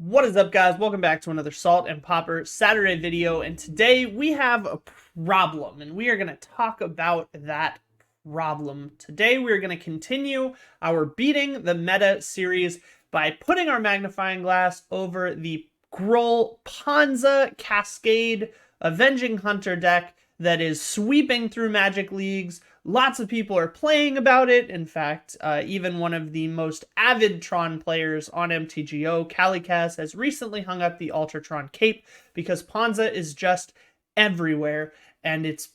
What is up, guys? Welcome back to another Salt and Pauper Saturday video, and today we have a problem, and we are going to talk about that problem. Today we are going to continue our Beating the Meta series by putting our magnifying glass over the Gruul Ponza Cascade Avenging Hunter deck that is sweeping through Magic Leagues. Lots of people are playing about it. In fact, even one of the most avid Tron players on MTGO, Calicas, has recently hung up the Ultratron cape because Ponza is just everywhere and it's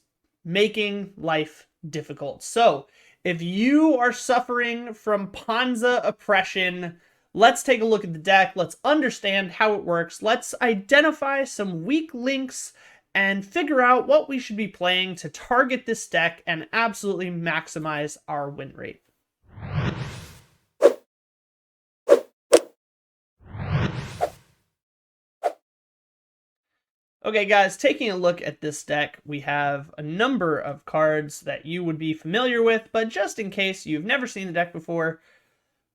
making life difficult. So, if you are suffering from Ponza oppression, let's take a look at the deck. Let's understand how it works. Let's identify some weak links and figure out what we should be playing to target this deck and absolutely maximize our win rate. Okay, guys, taking a look at this deck, we have a number of cards that you would be familiar with, but just in case you've never seen the deck before,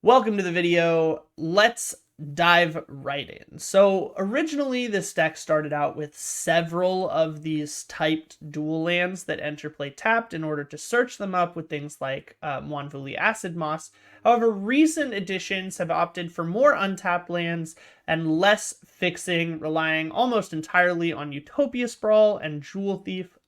welcome to the video. Let's dive right in. So originally this deck started out with several of these typed dual lands that enter play tapped in order to search them up with things like Moonvuli Acid Moss. However, recent editions have opted for more untapped lands and less fixing, relying almost entirely on Utopia Sprawl and Jewel Thief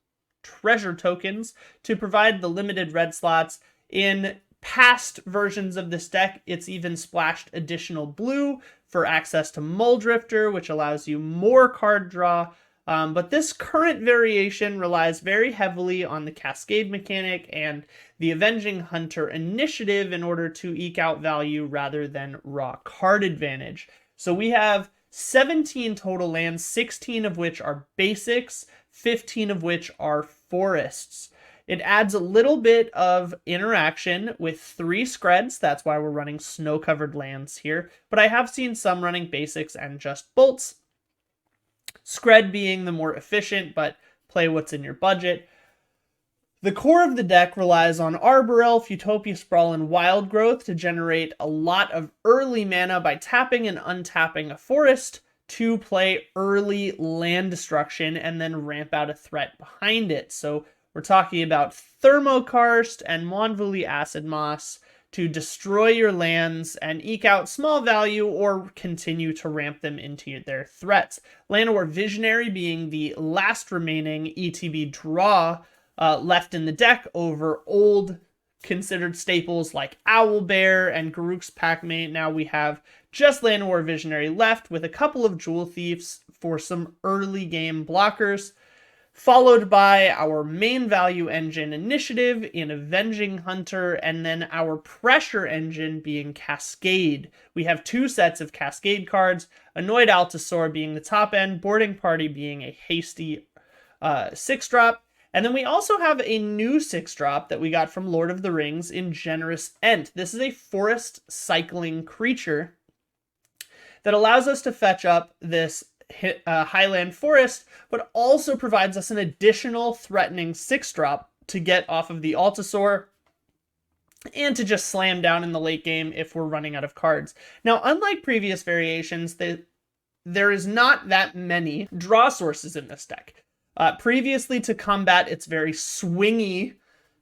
treasure tokens to provide the limited red slots. In past versions of this deck, it's even splashed additional blue for access to Muldrifter, which allows you more card draw. But this current variation relies very heavily on the Cascade mechanic and the Avenging Hunter initiative in order to eke out value rather than raw card advantage. So we have 17 total lands, 16 of which are basics, 15 of which are forests. It adds a little bit of interaction with 3 Screds. That's why we're running snow-covered lands here. But I have seen some running basics and just bolts. Scred being the more efficient, but play what's in your budget. The core of the deck relies on Arbor Elf, Utopia Sprawl, and Wild Growth to generate a lot of early mana by tapping and untapping a forest to play early land destruction and then ramp out a threat behind it. So we're talking about Thermokarst and Moonvuli Acid Moss to destroy your lands and eke out small value or continue to ramp them into their threats. Llanowar Visionary being the last remaining ETB draw left in the deck over old considered staples like Owlbear and Garruk's Packmate. Now we have just Llanowar Visionary left with a couple of Jewel Thieves for some early game blockers, followed by our main value engine initiative in Avenging Hunter, and then our pressure engine being Cascade. We have 2 sets of Cascade cards, Annoyed Altasaur being the top end, Boarding Party being a hasty 6-drop, and then we also have a new 6-drop that we got from Lord of the Rings in Generous Ent. This is a forest cycling creature that allows us to fetch up this Highland Forest, but also provides us an additional threatening 6-drop to get off of the Altasaur and to just slam down in the late game if we're running out of cards. Now, unlike previous variations, there is not that many draw sources in this deck. Previously, to combat its very swingy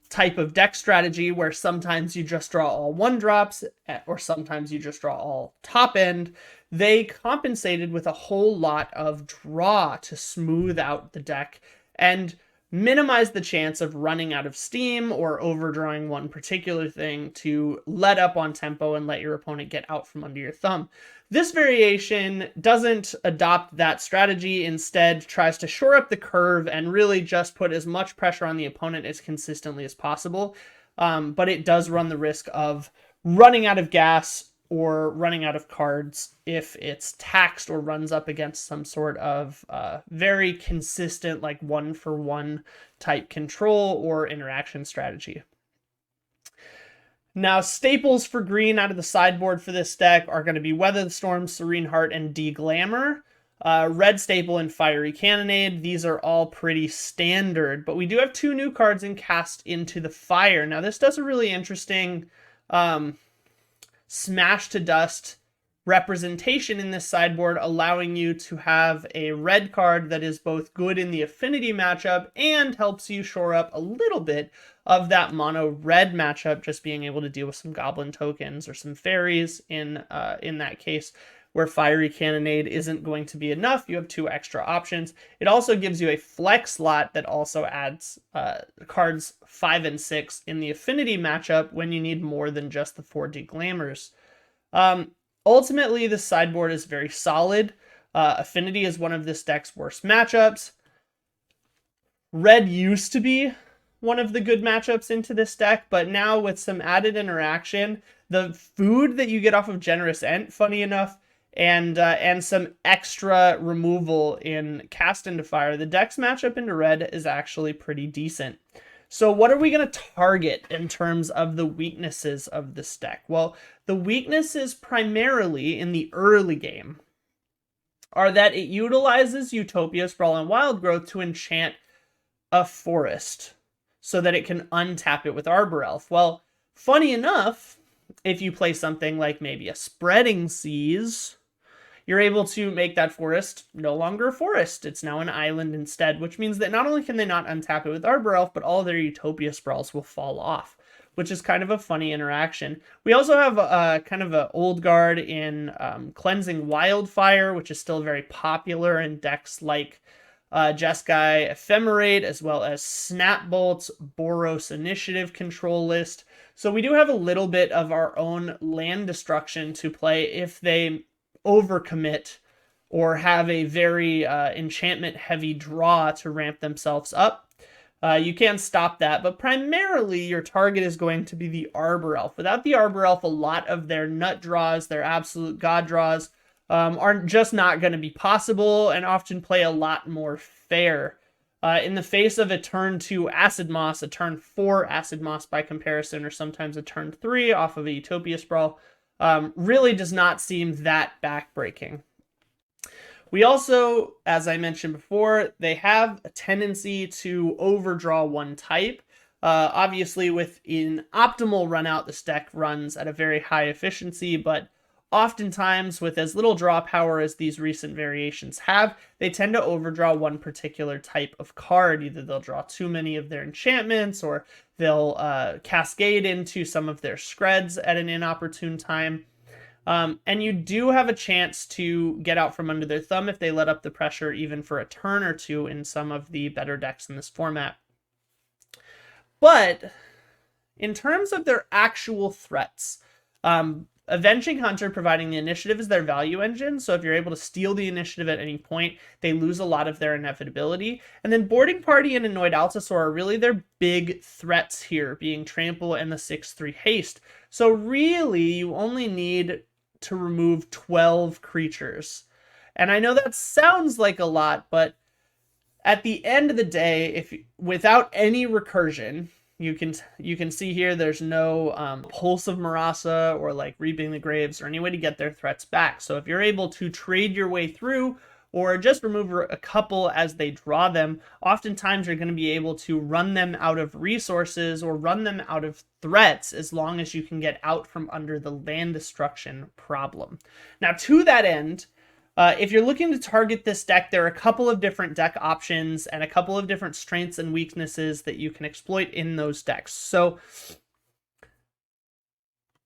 type of deck strategy where sometimes you just draw all 1-drops or sometimes you just draw all top end, they compensated with a whole lot of draw to smooth out the deck and minimize the chance of running out of steam or overdrawing one particular thing to let up on tempo and let your opponent get out from under your thumb. This variation doesn't adopt that strategy, instead tries to shore up the curve and really just put as much pressure on the opponent as consistently as possible, but it does run the risk of running out of gas or running out of cards if it's taxed or runs up against some sort of very consistent, like 1-for-1 type control or interaction strategy. Now, staples for green out of the sideboard for this deck are going to be Weather the Storm, Serene Heart, and De-Glamour. Red staple and Fiery Cannonade. These are all pretty standard, but we do have 2 new cards in Cast into the Fire. Now, this does a really interesting Smash to Dust representation in this sideboard, allowing you to have a red card that is both good in the affinity matchup and helps you shore up a little bit of that mono red matchup, just being able to deal with some goblin tokens or some fairies in that case, where Fiery Cannonade isn't going to be enough. You have 2 extra options. It also gives you a flex slot that also adds cards 5 and 6 in the affinity matchup when you need more than just the 4 Deglammers. Ultimately, this sideboard is very solid. Affinity is one of this deck's worst matchups. Red used to be one of the good matchups into this deck, but now with some added interaction, the food that you get off of Generous Ent, funny enough, and some extra removal in Cast into Fire, the deck's matchup into red is actually pretty decent. So what are we going to target in terms of the weaknesses of this deck? Well, the weaknesses primarily in the early game are that it utilizes Utopia, Sprawl, and Wild Growth to enchant a forest so that it can untap it with Arbor Elf. Well, funny enough, if you play something like maybe a Spreading Seas, you're able to make that forest no longer a forest. It's now an island instead, which means that not only can they not untap it with Arbor Elf, but all their Utopia Sprawls will fall off, which is kind of a funny interaction. We also have kind of an old guard in Cleansing Wildfire, which is still very popular in decks like Jeskai Ephemerate, as well as Snapbolt's Boros Initiative control list. So we do have a little bit of our own land destruction to play if they overcommit or have a very enchantment heavy draw to ramp themselves up. You can stop that, but primarily your target is going to be the Arbor Elf. Without the Arbor Elf, a lot of their nut draws, their absolute god draws, are just not going to be possible and often play a lot more fair. In the face of a turn 2 Acid Moss, a turn 4 Acid Moss by comparison, or sometimes a turn 3 off of a Utopia Sprawl, really does not seem that backbreaking. We also, as I mentioned before, they have a tendency to overdraw one type. Obviously, within optimal runout, this deck runs at a very high efficiency, but oftentimes, with as little draw power as these recent variations have, they tend to overdraw one particular type of card. Either they'll draw too many of their enchantments, or they'll cascade into some of their Screds at an inopportune time. And you do have a chance to get out from under their thumb if they let up the pressure even for a turn or two in some of the better decks in this format. But in terms of their actual threats, Avenging Hunter providing the initiative is their value engine, so if you're able to steal the initiative at any point, they lose a lot of their inevitability. And then Boarding Party and Annoyed Altasaur are really their big threats here, being Trample and the 6/3 Haste. So really, you only need to remove 12 creatures. And I know that sounds like a lot, but at the end of the day, if without any recursion, you can see here there's no Pulse of Marasa or like Reaping the Graves or any way to get their threats back. So if you're able to trade your way through or just remove a couple as they draw them, oftentimes you're going to be able to run them out of resources or run them out of threats as long as you can get out from under the land destruction problem. Now, to that end, if you're looking to target this deck, there are a couple of different deck options and a couple of different strengths and weaknesses that you can exploit in those decks. So,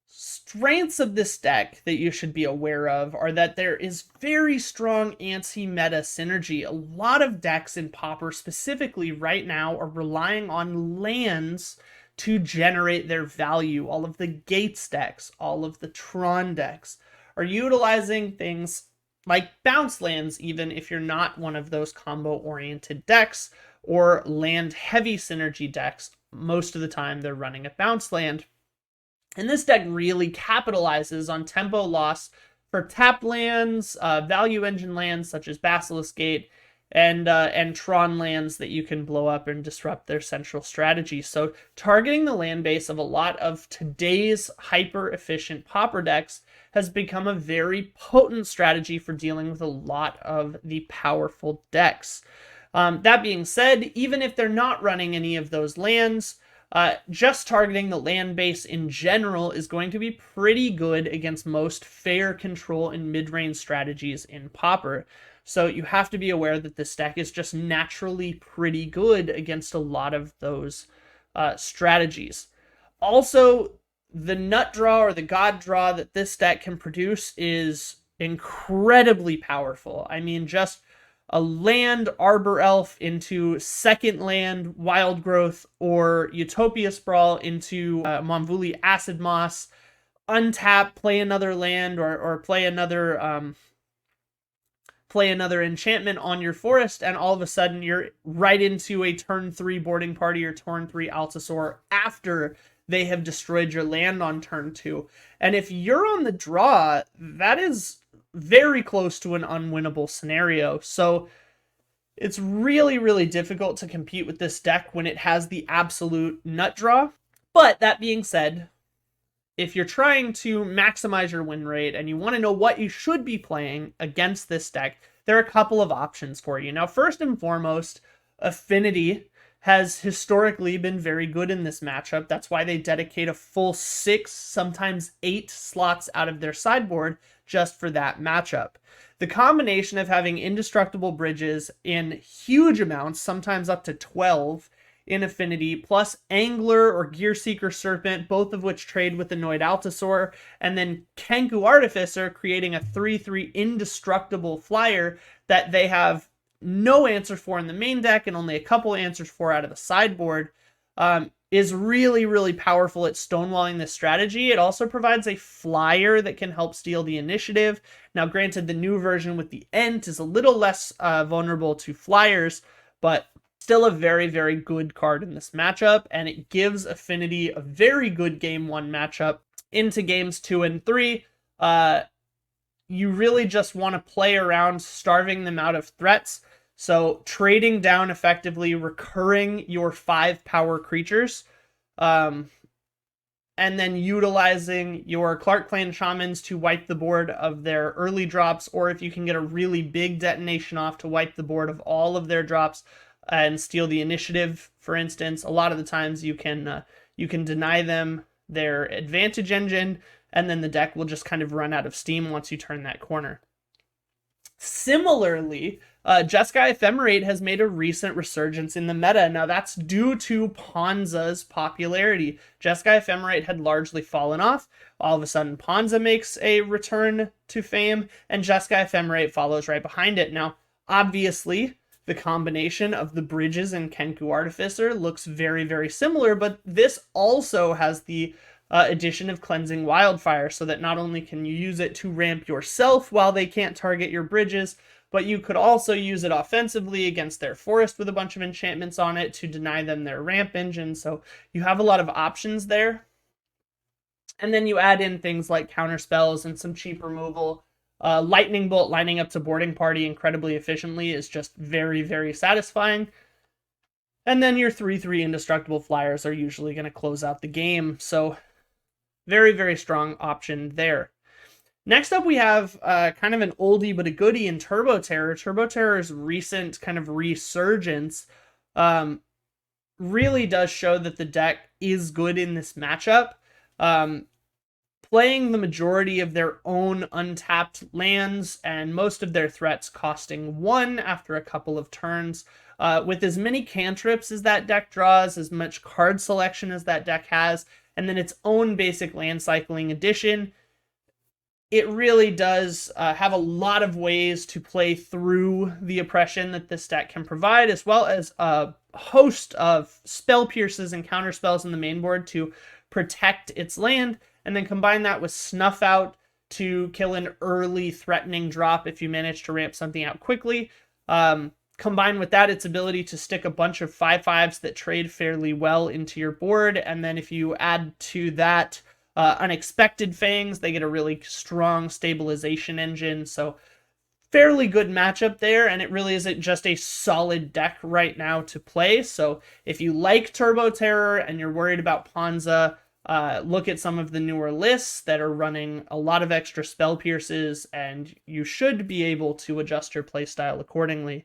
strengths of this deck that you should be aware of are that there is very strong anti-meta synergy. A lot of decks in Pauper specifically right now are relying on lands to generate their value. All of the Gates decks, all of the Tron decks are utilizing things like bounce lands, even if you're not one of those combo-oriented decks or land-heavy synergy decks. Most of the time, they're running a bounce land. And this deck really capitalizes on tempo loss for tap lands, value engine lands such as Basilisk Gate, and Tron lands that you can blow up and disrupt their central strategy. So targeting the land base of a lot of today's hyper-efficient Pauper decks has become a very potent strategy for dealing with a lot of the powerful decks. That being said, even if they're not running any of those lands, just targeting the land base in general is going to be pretty good against most fair control and mid-range strategies in Pauper. So you have to be aware that this deck is just naturally pretty good against a lot of those strategies. Also, the nut draw or the god draw that this deck can produce is incredibly powerful. I mean, just a land Arbor Elf into second land Wild Growth, or Utopia Sprawl into Monvuli Acid Moss, untap, play another land, or play another enchantment on your forest, and all of a sudden you're right into a turn 3 boarding party or turn 3 Altasaur after they have destroyed your land on turn 2. And if you're on the draw, that is very close to an unwinnable scenario. So it's really, really difficult to compete with this deck when it has the absolute nut draw. But that being said, if you're trying to maximize your win rate and you want to know what you should be playing against this deck, there are a couple of options for you. Now, first and foremost, Affinity has historically been very good in this matchup. That's why they dedicate a full 6, sometimes 8 slots out of their sideboard just for that matchup. The combination of having indestructible bridges in huge amounts, sometimes up to 12 in Affinity, plus Angler or Gearseeker Serpent, both of which trade with Annoyed Altasaur, and then Kenku Artificer creating a 3/3 indestructible flyer that they have no answer for in the main deck and only a couple answers for out of the sideboard, is really, really powerful at stonewalling this strategy. It also provides a flyer that can help steal the initiative. Now, granted, the new version with the Ent is a little less vulnerable to flyers, but still a very, very good card in this matchup, and it gives Affinity a very good game 1 matchup. Into games 2 and 3, you really just want to play around starving them out of threats. So trading down effectively, recurring your 5 power creatures, and then utilizing your Clark Clan Shamans to wipe the board of their early drops, or if you can get a really big detonation off, to wipe the board of all of their drops and steal the initiative, for instance. A lot of the times you can deny them their advantage engine, and then the deck will just kind of run out of steam once you turn that corner. Similarly, Jeskai Ephemerate has made a recent resurgence in the meta. Now, that's due to Ponza's popularity. Jeskai Ephemerate had largely fallen off. All of a sudden, Ponza makes a return to fame, and Jeskai Ephemerate follows right behind it. Now, obviously, the combination of the bridges and Kenku Artificer looks very, very similar, but this also has the addition of Cleansing Wildfire, so that not only can you use it to ramp yourself while they can't target your bridges, but you could also use it offensively against their forest with a bunch of enchantments on it to deny them their ramp engine. So you have a lot of options there. And then you add in things like counter spells and some cheap removal. Lightning Bolt lining up to boarding party incredibly efficiently is just very, very satisfying. And then your 3/3 indestructible flyers are usually going to close out the game. So very, very strong option there. Next up, we have kind of an oldie but a goodie in Turbo Terror. Turbo Terror's recent kind of resurgence really does show that the deck is good in this matchup. Playing the majority of their own untapped lands and most of their threats costing 1 after a couple of turns. With as many cantrips as that deck draws, as much card selection as that deck has, and then its own basic land cycling addition, it really does have a lot of ways to play through the oppression that this deck can provide, as well as a host of spell pierces and counter spells in the main board to protect its land, and then combine that with Snuff Out to kill an early threatening drop if you manage to ramp something out quickly. Combine with that its ability to stick a bunch of 5/5s that trade fairly well into your board, and then if you add to that Unexpected Fangs, they get a really strong stabilization engine. So fairly good matchup there, and it really isn't just a solid deck right now to play. So if you like Turbo Terror and you're worried about Ponza, look at some of the newer lists that are running a lot of extra spell pierces, and you should be able to adjust your playstyle accordingly.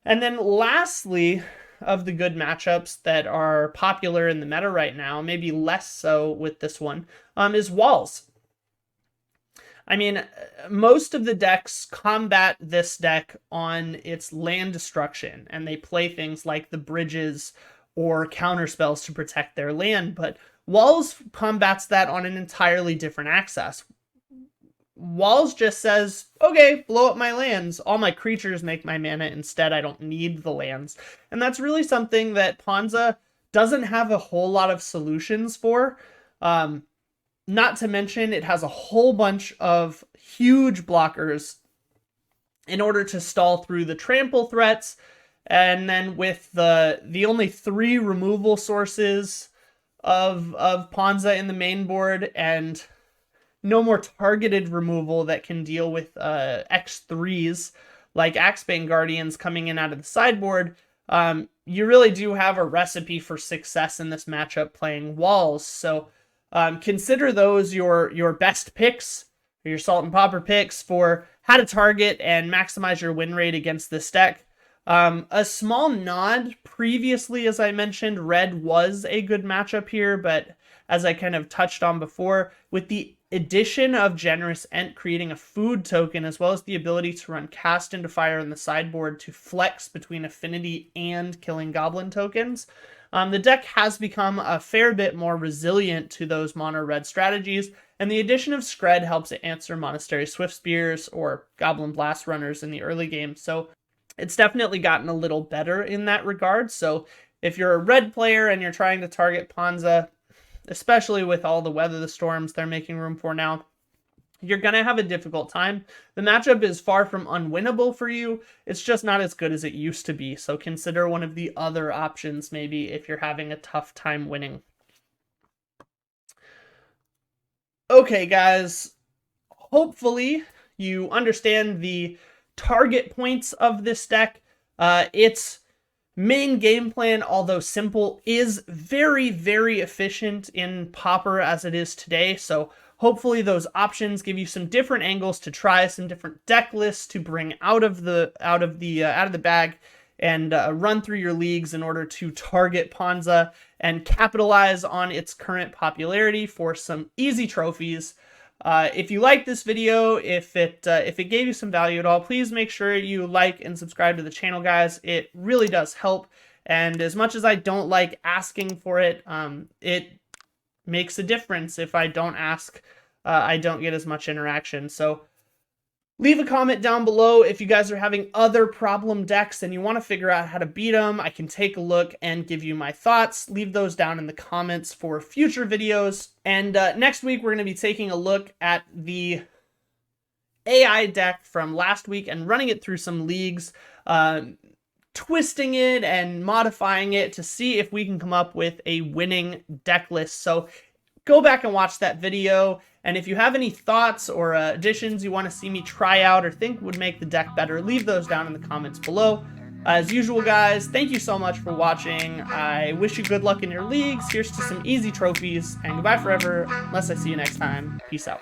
And then lastly, of the good matchups that are popular in the meta right now, maybe less so with this one, is walls. I mean, most of the decks combat this deck on its land destruction, and they play things like the bridges or counter spells to protect their land, but walls combats that on an entirely different axis. Walls just says, okay, blow up my lands. All my creatures make my mana instead. I don't need the lands. And that's really something that Ponza doesn't have a whole lot of solutions for. Not to mention, it has a whole bunch of huge blockers in order to stall through the trample threats. And then with the only 3 removal sources of Ponza in the main board, and no more targeted removal that can deal with X3s like Axebane Guardians coming in out of the sideboard, you really do have a recipe for success in this matchup playing walls. So consider those your best picks, your Salt and Pauper picks for how to target and maximize your win rate against this deck. A small nod, previously, as I mentioned, red was a good matchup here, but as I kind of touched on before, with the addition of Generous Ent creating a food token, as well as the ability to run Cast into Fire in the sideboard to flex between Affinity and Killing Goblin tokens, the deck has become a fair bit more resilient to those mono red strategies, and the addition of Skred helps it answer Monastery Swiftspears or Goblin Blast Runners in the early game. So it's definitely gotten a little better in that regard. So if you're a red player and you're trying to target Ponza, especially with all the Weather the Storms they're making room for now, you're going to have a difficult time. The matchup is far from unwinnable for you. It's just not as good as it used to be. So consider one of the other options maybe if you're having a tough time winning. Okay, guys. Hopefully you understand the target points of this deck. Its main game plan, although simple, is very, very efficient in Pauper as it is today. So hopefully those options give you some different angles to try, some different deck lists to bring out of the bag and run through your leagues in order to target Ponza and capitalize on its current popularity for some easy trophies. If you like this video, if it gave you some value at all, please make sure you like and subscribe to the channel, guys. It really does help. And as much as I don't like asking for it, it makes a difference. If I don't ask, I don't get as much interaction. So leave a comment down below if you guys are having other problem decks and you want to figure out how to beat them. I can take a look and give you my thoughts. Leave those down in the comments for future videos. And next week, we're going to be taking a look at the AI deck from last week and running it through some leagues, twisting it and modifying it to see if we can come up with a winning deck list. So go back and watch that video. And if you have any thoughts or additions you want to see me try out or think would make the deck better, leave those down in the comments below. As usual, guys, thank you so much for watching. I wish you good luck in your leagues. Here's to some easy trophies, and goodbye forever. Unless I see you next time. Peace out.